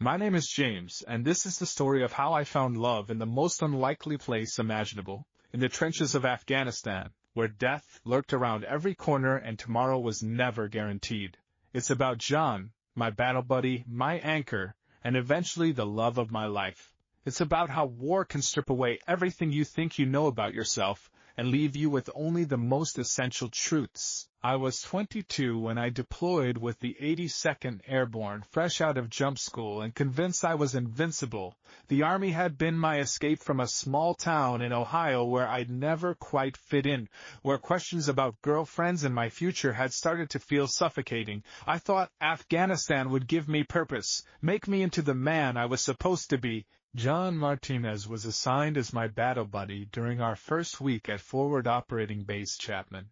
My name is James, and this is the story of how I found love in the most unlikely place imaginable, in the trenches of Afghanistan, where death lurked around every corner and tomorrow was never guaranteed. It's about John, my battle buddy, my anchor, and eventually the love of my life. It's about how war can strip away everything you think you know about yourself and leave you with only the most essential truths. I was 22 when I deployed with the 82nd Airborne, fresh out of jump school and convinced I was invincible. The Army had been my escape from a small town in Ohio where I'd never quite fit in, where questions about girlfriends and my future had started to feel suffocating. I thought Afghanistan would give me purpose, make me into the man I was supposed to be. John Martinez was assigned as my battle buddy during our first week at Forward Operating Base Chapman.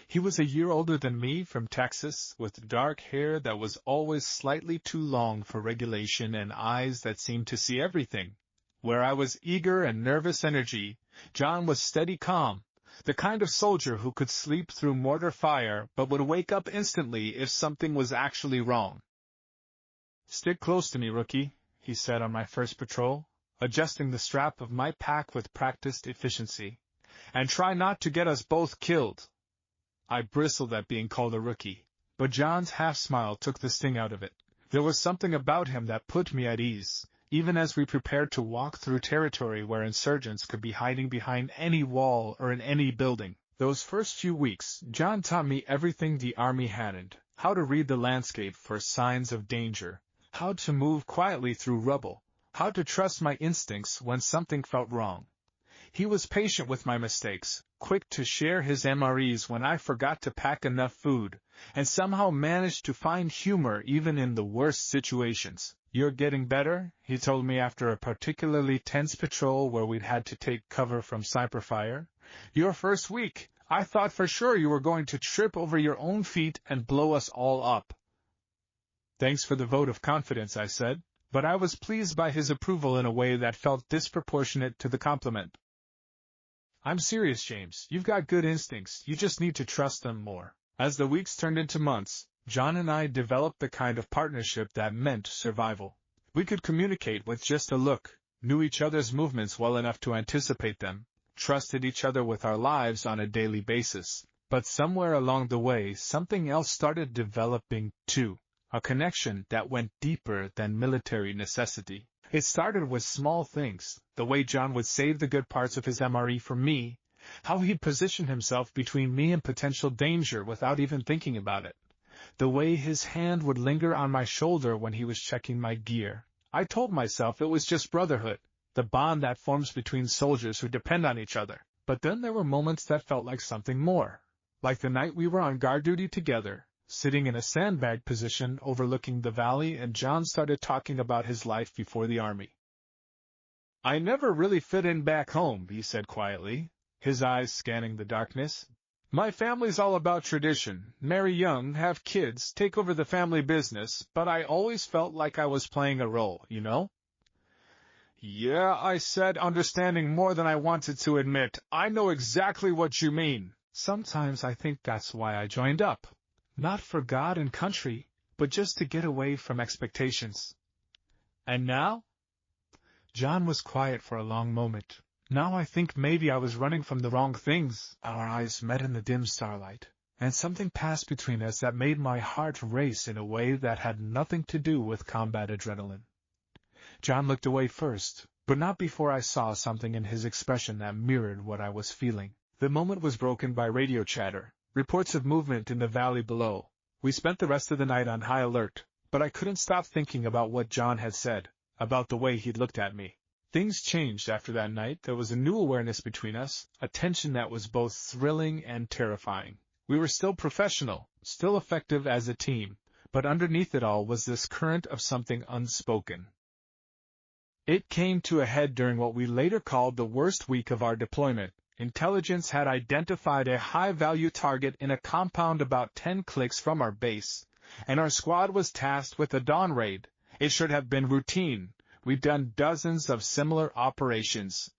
He was a year older than me, from Texas, with dark hair that was always slightly too long for regulation and eyes that seemed to see everything. Where I was eager and nervous energy, John was steady calm, the kind of soldier who could sleep through mortar fire but would wake up instantly if something was actually wrong. "Stick close to me, rookie," he said on my first patrol, adjusting the strap of my pack with practiced efficiency. "And try not to get us both killed." I bristled at being called a rookie, but John's half-smile took the sting out of it. There was something about him that put me at ease, even as we prepared to walk through territory where insurgents could be hiding behind any wall or in any building. Those first few weeks, John taught me everything the Army hadn't: how to read the landscape for signs of danger, how to move quietly through rubble, how to trust my instincts when something felt wrong. He was patient with my mistakes, quick to share his MREs when I forgot to pack enough food, and somehow managed to find humor even in the worst situations. "You're getting better," he told me after a particularly tense patrol where we'd had to take cover from sniper fire. "Your first week, I thought for sure you were going to trip over your own feet and blow us all up." "Thanks for the vote of confidence," I said, but I was pleased by his approval in a way that felt disproportionate to the compliment. "I'm serious, James. You've got good instincts. You just need to trust them more." As the weeks turned into months, John and I developed the kind of partnership that meant survival. We could communicate with just a look, knew each other's movements well enough to anticipate them, trusted each other with our lives on a daily basis. But somewhere along the way, something else started developing too. A connection that went deeper than military necessity. It started with small things, the way John would save the good parts of his MRE for me, how he'd position himself between me and potential danger without even thinking about it, the way his hand would linger on my shoulder when he was checking my gear. I told myself it was just brotherhood, the bond that forms between soldiers who depend on each other. But then there were moments that felt like something more, like the night we were on guard duty together, sitting in a sandbag position overlooking the valley, and John started talking about his life before the Army. "I never really fit in back home," he said quietly, his eyes scanning the darkness. "My family's all about tradition, marry young, have kids, take over the family business, but I always felt like I was playing a role, you know?" "Yeah," I said, understanding more than I wanted to admit. "I know exactly what you mean." Sometimes I think that's why I joined up. Not for God and country, but just to get away from expectations. "And now?" John was quiet for a long moment. "Now I think maybe I was running from the wrong things." Our eyes met in the dim starlight, and something passed between us that made my heart race in a way that had nothing to do with combat adrenaline. John looked away first, but not before I saw something in his expression that mirrored what I was feeling. The moment was broken by radio chatter. Reports of movement in the valley below. We spent the rest of the night on high alert, but I couldn't stop thinking about what John had said, about the way he'd looked at me. Things changed after that night. There was a new awareness between us, a tension that was both thrilling and terrifying. We were still professional, still effective as a team, but underneath it all was this current of something unspoken. It came to a head during what we later called the worst week of our deployment. Intelligence had identified a high-value target in a compound about 10 clicks from our base, and our squad was tasked with a dawn raid. It should have been routine. We'd done dozens of similar operations.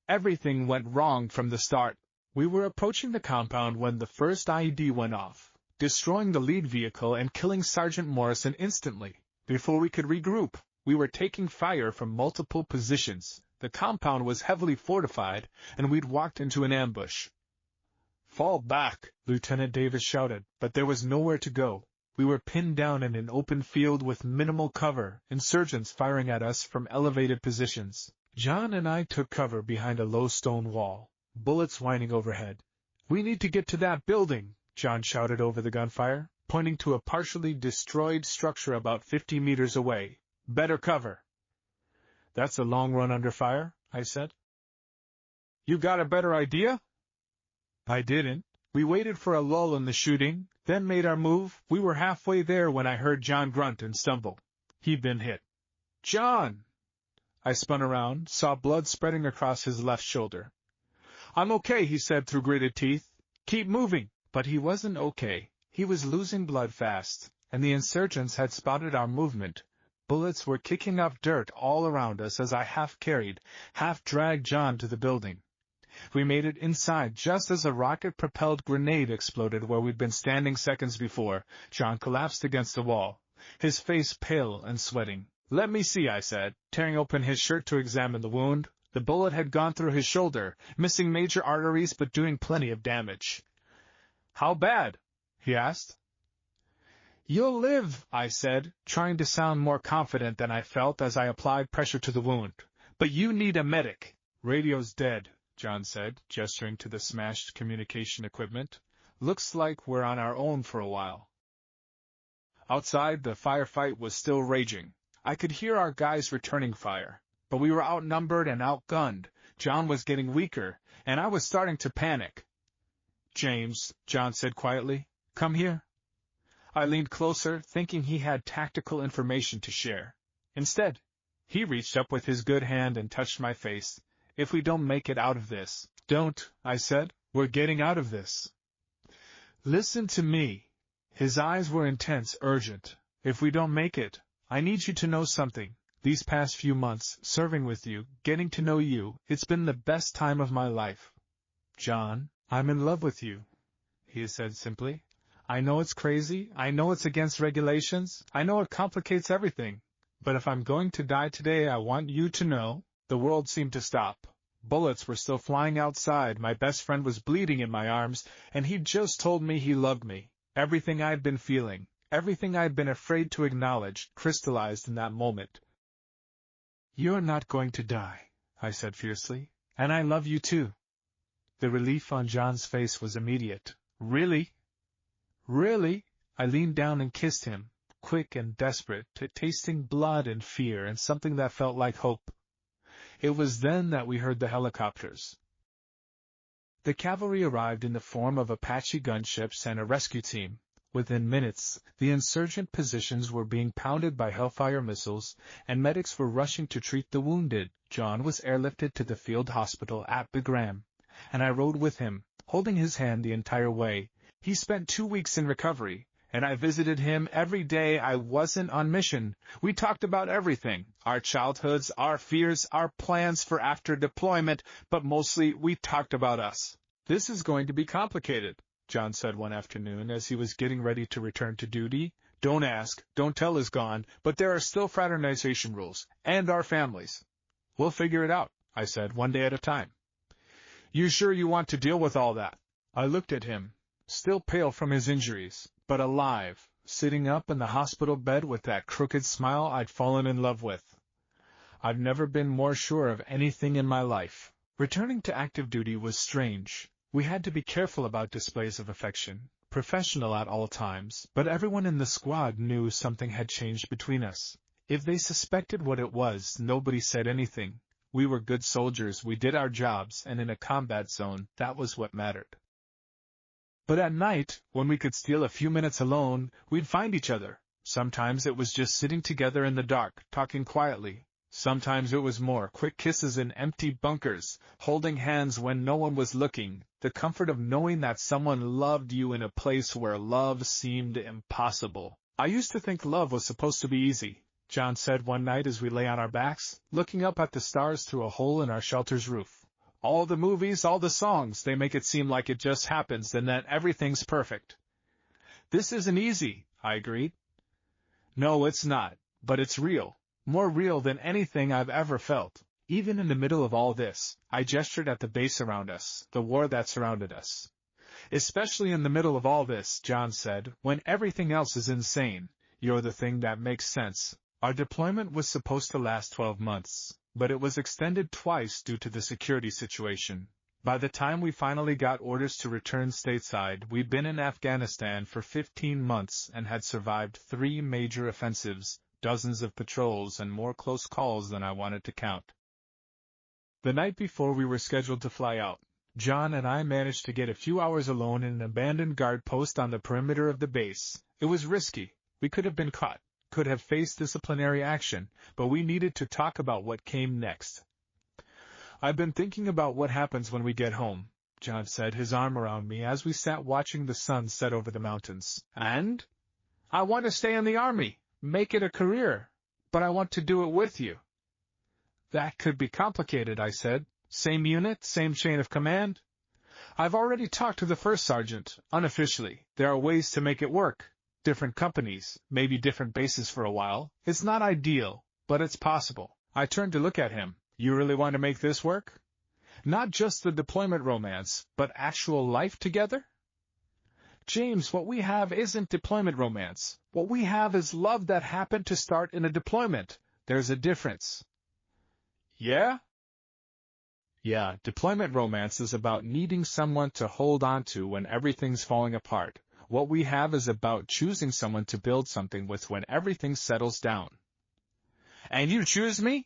Everything went wrong from the start. We were approaching the compound when the first IED went off, destroying the lead vehicle and killing Sergeant Morrison instantly. Before we could regroup, We were taking fire from multiple positions. The compound was heavily fortified, and we'd walked into an ambush. "Fall back!" Lieutenant Davis shouted, but there was nowhere to go. We were pinned down in an open field with minimal cover, insurgents firing at us from elevated positions. John and I took cover behind a low stone wall, bullets whining overhead. "We need to get to that building," John shouted over the gunfire, pointing to a partially destroyed structure about 50 meters away. "Better cover." "That's a long run under fire," I said. "You got a better idea?" I didn't. We waited for a lull in the shooting, then made our move. We were halfway there when I heard John grunt and stumble. He'd been hit. "John!" I spun around, saw blood spreading across his left shoulder. "I'm okay," he said through gritted teeth. "Keep moving." But he wasn't okay. He was losing blood fast, and the insurgents had spotted our movement. Bullets were kicking up dirt all around us as I half-carried, half-dragged John to the building. We made it inside just as a rocket-propelled grenade exploded where we'd been standing seconds before. John collapsed against the wall, his face pale and sweating. "Let me see," I said, tearing open his shirt to examine the wound. The bullet had gone through his shoulder, missing major arteries but doing plenty of damage. "How bad?" he asked. "You'll live," I said, trying to sound more confident than I felt as I applied pressure to the wound. "But you need a medic." "Radio's dead," John said, gesturing to the smashed communication equipment. "Looks like we're on our own for a while." Outside, the firefight was still raging. I could hear our guys returning fire, but we were outnumbered and outgunned. John was getting weaker, and I was starting to panic. "James," John said quietly, "come here." I leaned closer, thinking he had tactical information to share. Instead, he reached up with his good hand and touched my face. "If we don't make it out of this..." "Don't," I said. "We're getting out of this. Listen to me." His eyes were intense, urgent. "If we don't make it, I need you to know something. These past few months, serving with you, getting to know you, it's been the best time of my life. John, I'm in love with you," he said simply. "I know it's crazy, I know it's against regulations, I know it complicates everything. But if I'm going to die today, I want you to know..." The world seemed to stop. Bullets were still flying outside, my best friend was bleeding in my arms, and he'd just told me he loved me. Everything I'd been feeling, everything I'd been afraid to acknowledge, crystallized in that moment. "You're not going to die," I said fiercely, "and I love you too." The relief on John's face was immediate. "Really? Really?" I leaned down and kissed him, quick and desperate, tasting blood and fear and something that felt like hope. It was then that we heard the helicopters. The cavalry arrived in the form of Apache gunships and a rescue team. Within minutes, the insurgent positions were being pounded by Hellfire missiles, and medics were rushing to treat the wounded. John was airlifted to the field hospital at Bagram, and I rode with him, holding his hand the entire way. He spent 2 weeks in recovery, and I visited him every day. I wasn't on mission. We talked about everything, our childhoods, our fears, our plans for after deployment, but mostly we talked about us. "This is going to be complicated," John said one afternoon as he was getting ready to return to duty. "Don't ask, don't tell is gone, but there are still fraternization rules, and our families." "We'll figure it out," I said, "one day at a time." "You sure you want to deal with all that?" I looked at him, still pale from his injuries, but alive, sitting up in the hospital bed with that crooked smile I'd fallen in love with. I've never been more sure of anything in my life. Returning to active duty was strange. We had to be careful about displays of affection, professional at all times, but everyone in the squad knew something had changed between us. If they suspected what it was, nobody said anything. We were good soldiers, we did our jobs, and in a combat zone, that was what mattered. But at night, when we could steal a few minutes alone, we'd find each other. Sometimes it was just sitting together in the dark, talking quietly. Sometimes it was more quick kisses in empty bunkers, holding hands when no one was looking, the comfort of knowing that someone loved you in a place where love seemed impossible. "I used to think love was supposed to be easy," John said one night as we lay on our backs, looking up at the stars through a hole in our shelter's roof. "All the movies, all the songs, they make it seem like it just happens and that everything's perfect." "This isn't easy," I agreed. "No, it's not, but it's real. more real than anything I've ever felt. Even in the middle of all this, I gestured at the base around us, the war that surrounded us. Especially in the middle of all this, John said, when everything else is insane, you're the thing that makes sense. Our deployment was supposed to last 12 months, but it was extended twice due to the security situation. By the time we finally got orders to return stateside, we'd been in Afghanistan for 15 months and had survived 3 major offensives, dozens of patrols, and more close calls than I wanted to count. The night before we were scheduled to fly out, John and I managed to get a few hours alone in an abandoned guard post on the perimeter of the base. It was risky. We could have been caught, could have faced disciplinary action, but we needed to talk about what came next. I've been thinking about what happens when we get home, John said, his arm around me as we sat watching the sun set over the mountains. And? I want to stay in the Army, make it a career, but I want to do it with you. That could be complicated, I said. Same unit, same chain of command? I've already talked to the first sergeant, unofficially. There are ways to make it work. Different companies, maybe different bases for a while. It's not ideal, but it's possible. I turned to look at him. You really want to make this work? Not just the deployment romance, but actual life together? James, what we have isn't deployment romance. What we have is love that happened to start in a deployment. There's a difference. Yeah? Yeah, deployment romance is about needing someone to hold on to when everything's falling apart. What we have is about choosing someone to build something with when everything settles down. And you choose me?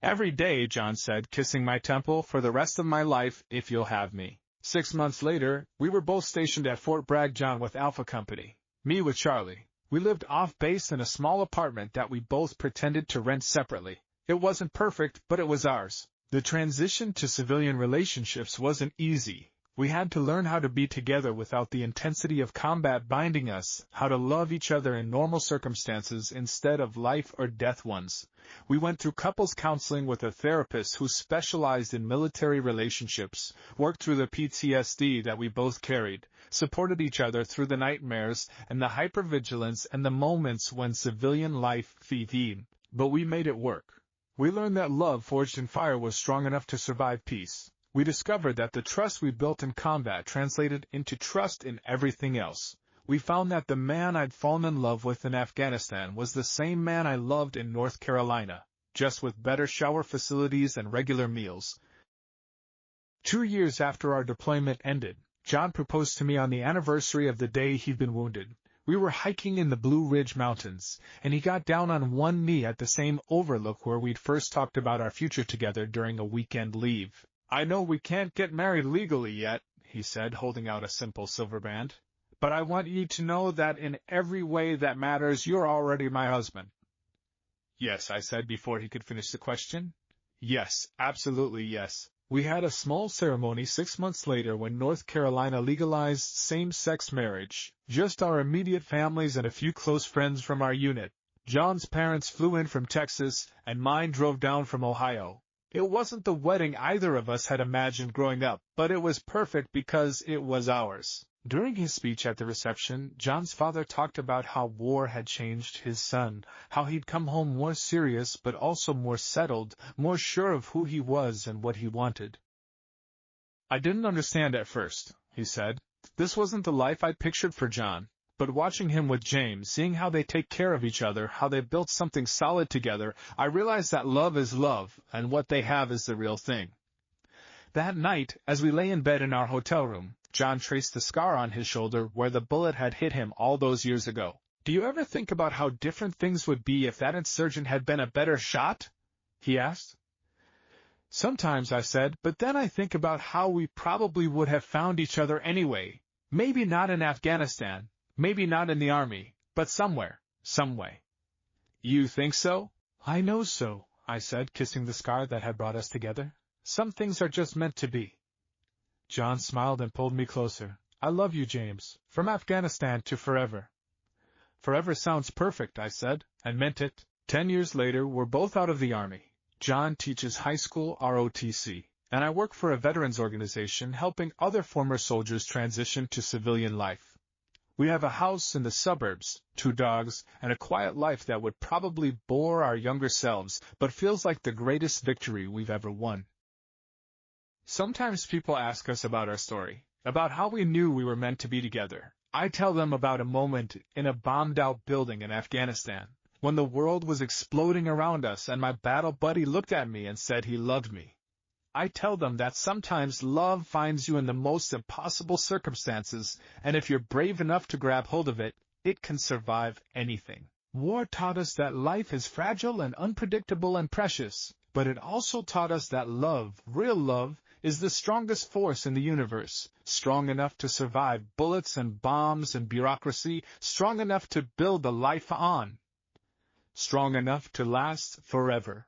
Every day, John said, kissing my temple, for the rest of my life, if you'll have me. 6 months later, we were both stationed at Fort Bragg, John with Alpha Company, me with Charlie. We lived off base in a small apartment that we both pretended to rent separately. It wasn't perfect, but it was ours. The transition to civilian relationships wasn't easy. We had to learn how to be together without the intensity of combat binding us, how to love each other in normal circumstances instead of life or death ones. We went through couples counseling with a therapist who specialized in military relationships, worked through the PTSD that we both carried, supported each other through the nightmares and the hypervigilance and the moments when civilian life faded. But we made it work. We learned that love forged in fire was strong enough to survive peace. We discovered that the trust we built in combat translated into trust in everything else. We found that the man I'd fallen in love with in Afghanistan was the same man I loved in North Carolina, just with better shower facilities and regular meals. 2 years after our deployment ended, John proposed to me on the anniversary of the day he'd been wounded. We were hiking in the Blue Ridge Mountains, and he got down on one knee at the same overlook where we'd first talked about our future together during a weekend leave. I know we can't get married legally yet, he said, holding out a simple silver band, but I want you to know that in every way that matters, you're already my husband. Yes, I said before he could finish the question. Yes, absolutely yes. We had a small ceremony 6 months later when North Carolina legalized same-sex marriage. Just our immediate families and a few close friends from our unit. John's parents flew in from Texas, and mine drove down from Ohio. It wasn't the wedding either of us had imagined growing up, but it was perfect because it was ours. During his speech at the reception, John's father talked about how war had changed his son, how he'd come home more serious but also more settled, more sure of who he was and what he wanted. I didn't understand at first, he said. This wasn't the life I'd pictured for John. But watching him with James, seeing how they take care of each other, how they built something solid together, I realized that love is love, and what they have is the real thing. That night, as we lay in bed in our hotel room, John traced the scar on his shoulder where the bullet had hit him all those years ago. Do you ever think about how different things would be if that insurgent had been a better shot? He asked. Sometimes, I said, but then I think about how we probably would have found each other anyway. Maybe not in Afghanistan. Maybe not in the Army, but somewhere, some way. You think so? I know so, I said, kissing the scar that had brought us together. Some things are just meant to be. John smiled and pulled me closer. I love you, James, from Afghanistan to forever. Forever sounds perfect, I said, and meant it. 10 years later, we're both out of the Army. John teaches high school ROTC, and I work for a veterans organization helping other former soldiers transition to civilian life. We have a house in the suburbs, 2 dogs, and a quiet life that would probably bore our younger selves, but feels like the greatest victory we've ever won. Sometimes people ask us about our story, about how we knew we were meant to be together. I tell them about a moment in a bombed-out building in Afghanistan, when the world was exploding around us and my battle buddy looked at me and said he loved me. I tell them that sometimes love finds you in the most impossible circumstances, and if you're brave enough to grab hold of it, it can survive anything. War taught us that life is fragile and unpredictable and precious, but it also taught us that love, real love, is the strongest force in the universe, strong enough to survive bullets and bombs and bureaucracy, strong enough to build a life on, strong enough to last forever.